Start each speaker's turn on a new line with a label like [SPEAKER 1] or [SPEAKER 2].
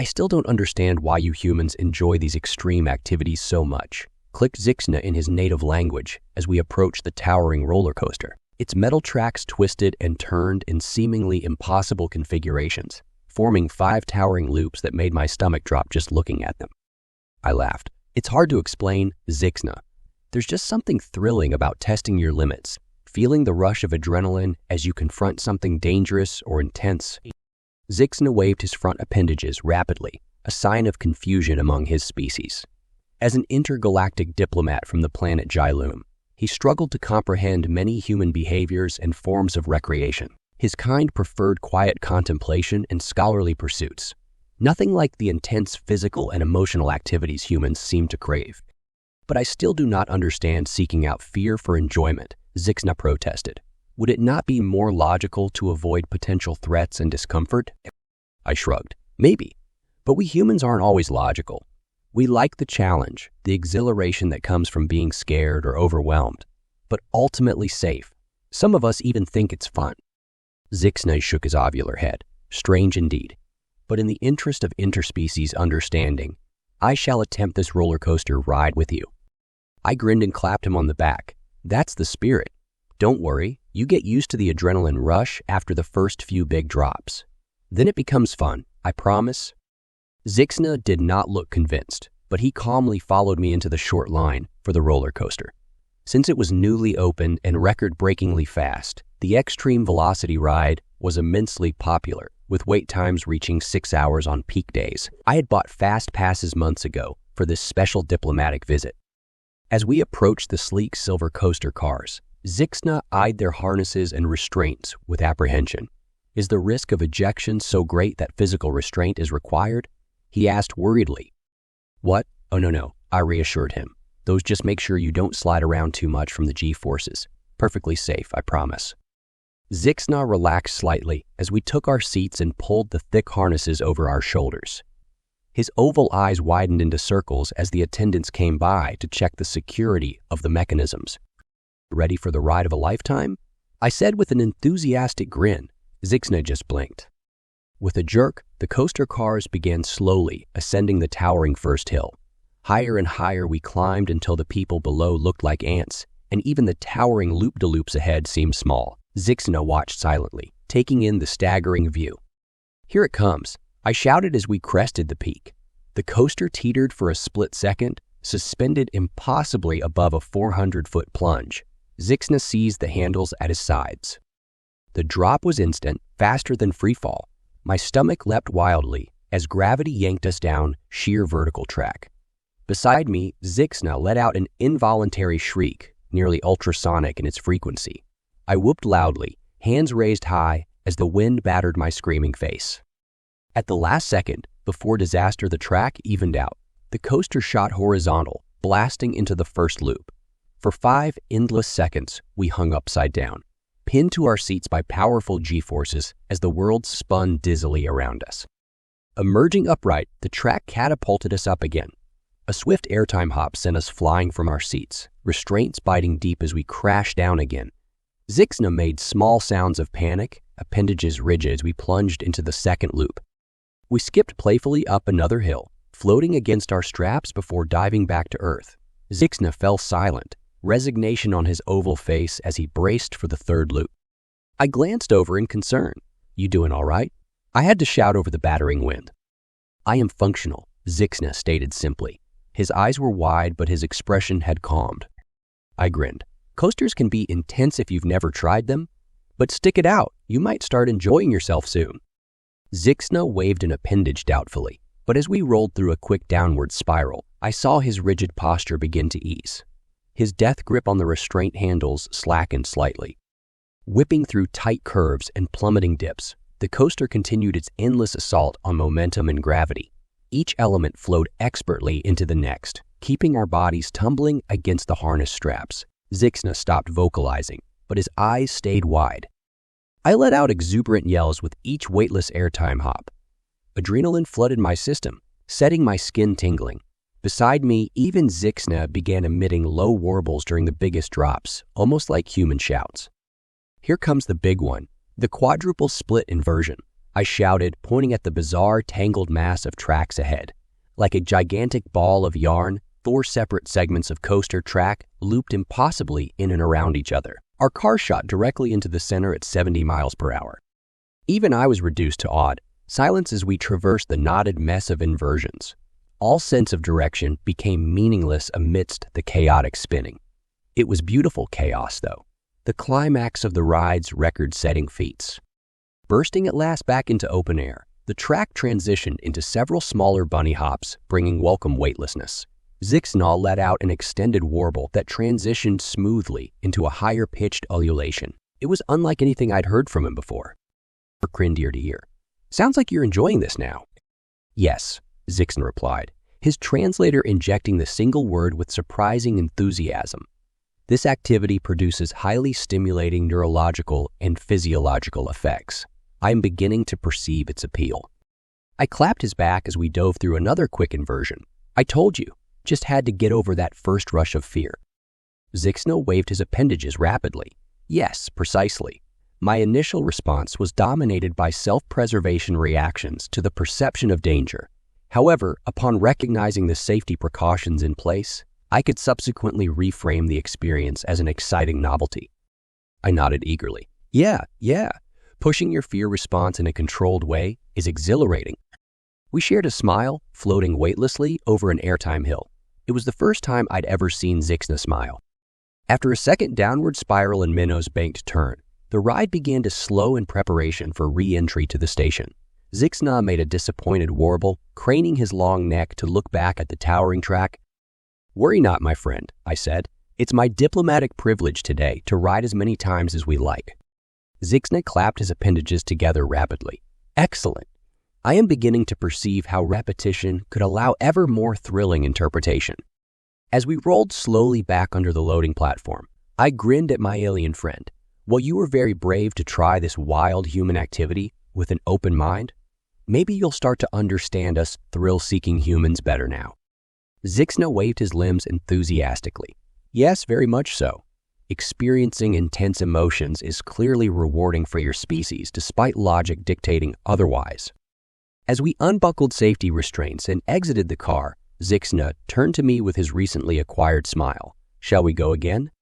[SPEAKER 1] I still don't understand why you humans enjoy these extreme activities so much, clicked Zixna in his native language as we approached the towering roller coaster. Its metal tracks twisted and turned in seemingly impossible configurations, forming 5 towering loops that made my stomach drop just looking at them. I laughed. It's hard to explain, Zixna. There's just something thrilling about testing your limits, feeling the rush of adrenaline as you confront something dangerous or intense. Zixna waved his front appendages rapidly, a sign of confusion among his species. As an intergalactic diplomat from the planet Jilum, he struggled to comprehend many human behaviors and forms of recreation. His kind preferred quiet contemplation and scholarly pursuits, nothing like the intense physical and emotional activities humans seem to crave. But I still do not understand seeking out fear for enjoyment, Zixna protested. Would it not be more logical to avoid potential threats and discomfort? I shrugged. Maybe. But we humans aren't always logical. We like the challenge, the exhilaration that comes from being scared or overwhelmed, but ultimately safe. Some of us even think it's fun. Zixna shook his ovular head. Strange indeed. But in the interest of interspecies understanding, I shall attempt this roller coaster ride with you. I grinned and clapped him on the back. That's the spirit. Don't worry, you get used to the adrenaline rush after the first few big drops. Then it becomes fun, I promise. Zixna did not look convinced, but he calmly followed me into the short line for the roller coaster. Since it was newly opened and record-breakingly fast, the extreme velocity ride was immensely popular, with wait times reaching 6 hours on peak days. I had bought fast passes months ago for this special diplomatic visit. As we approached the sleek silver coaster cars, Zixna eyed their harnesses and restraints with apprehension. Is the risk of ejection so great that physical restraint is required? He asked worriedly. What? Oh, no, I reassured him. Those just make sure you don't slide around too much from the G-forces. Perfectly safe, I promise. Zixna relaxed slightly as we took our seats and pulled the thick harnesses over our shoulders. His oval eyes widened into circles as the attendants came by to check the security of the mechanisms. Ready for the ride of a lifetime? I said with an enthusiastic grin. Zixna just blinked. With a jerk, the coaster cars began slowly ascending the towering first hill. Higher and higher we climbed until the people below looked like ants, and even the towering loop-de-loops ahead seemed small. Zixna watched silently, taking in the staggering view. Here it comes, I shouted as we crested the peak. The coaster teetered for a split second, suspended impossibly above a 400-foot plunge. Zixna seized the handles at his sides. The drop was instant, faster than freefall. My stomach leapt wildly as gravity yanked us down sheer vertical track. Beside me, Zixna let out an involuntary shriek, nearly ultrasonic in its frequency. I whooped loudly, hands raised high as the wind battered my screaming face. At the last second, before disaster the track evened out, the coaster shot horizontal, blasting into the first loop. For 5 endless seconds, we hung upside down, pinned to our seats by powerful G-forces as the world spun dizzily around us. Emerging upright, the track catapulted us up again. A swift airtime hop sent us flying from our seats, restraints biting deep as we crashed down again. Zixna made small sounds of panic, appendages rigid as we plunged into the second loop. We skipped playfully up another hill, floating against our straps before diving back to earth. Zixna fell silent, resignation on his oval face as he braced for the third loop. I glanced over in concern. You doing all right? I had to shout over the battering wind. I am functional, Zixna stated simply. His eyes were wide, but his expression had calmed. I grinned. Coasters can be intense if you've never tried them, but stick it out. You might start enjoying yourself soon. Zixna waved an appendage doubtfully, but as we rolled through a quick downward spiral, I saw his rigid posture begin to ease. His death grip on the restraint handles slackened slightly. Whipping through tight curves and plummeting dips, the coaster continued its endless assault on momentum and gravity. Each element flowed expertly into the next, keeping our bodies tumbling against the harness straps. Zixna stopped vocalizing, but his eyes stayed wide. I let out exuberant yells with each weightless airtime hop. Adrenaline flooded my system, setting my skin tingling. Beside me, even Zixna began emitting low warbles during the biggest drops, almost like human shouts. Here comes the big one, the quadruple split inversion. I shouted, pointing at the bizarre, tangled mass of tracks ahead. Like a gigantic ball of yarn, 4 separate segments of coaster track looped impossibly in and around each other. Our car shot directly into the center at 70 miles per hour. Even I was reduced to awed silence as we traversed the knotted mess of inversions. All sense of direction became meaningless amidst the chaotic spinning. It was beautiful chaos, though, the climax of the ride's record-setting feats. Bursting at last back into open air, the track transitioned into several smaller bunny hops, bringing welcome weightlessness. Zixna let out an extended warble that transitioned smoothly into a higher-pitched ululation. It was unlike anything I'd heard from him before. Grinned ear to ear. "Sounds like you're enjoying this now." "Yes," Zixna replied, his translator injecting the single word with surprising enthusiasm. "This activity produces highly stimulating neurological and physiological effects. I am beginning to perceive its appeal." I clapped his back as we dove through another quick inversion. "I told you, just had to get over that first rush of fear." Zixna waved his appendages rapidly. "Yes, precisely. My initial response was dominated by self-preservation reactions to the perception of danger. However, upon recognizing the safety precautions in place, I could subsequently reframe the experience as an exciting novelty." I nodded eagerly. Yeah. Pushing your fear response in a controlled way is exhilarating." We shared a smile, floating weightlessly over an airtime hill. It was the first time I'd ever seen Zixna smile. After a second downward spiral in Minnow's banked turn, the ride began to slow in preparation for re-entry to the station. Zixna made a disappointed warble, craning his long neck to look back at the towering track. "Worry not, my friend," I said. "It's my diplomatic privilege today to ride as many times as we like." Zixna clapped his appendages together rapidly. "Excellent. I am beginning to perceive how repetition could allow ever more thrilling interpretation." As we rolled slowly back under the loading platform, I grinned at my alien friend. "Well, you were very brave to try this wild human activity with an open mind. Maybe you'll start to understand us thrill-seeking humans better now." Zixna waved his limbs enthusiastically. "Yes, very much so. Experiencing intense emotions is clearly rewarding for your species despite logic dictating otherwise." As we unbuckled safety restraints and exited the car, Zixna turned to me with his recently acquired smile. "Shall we go again?"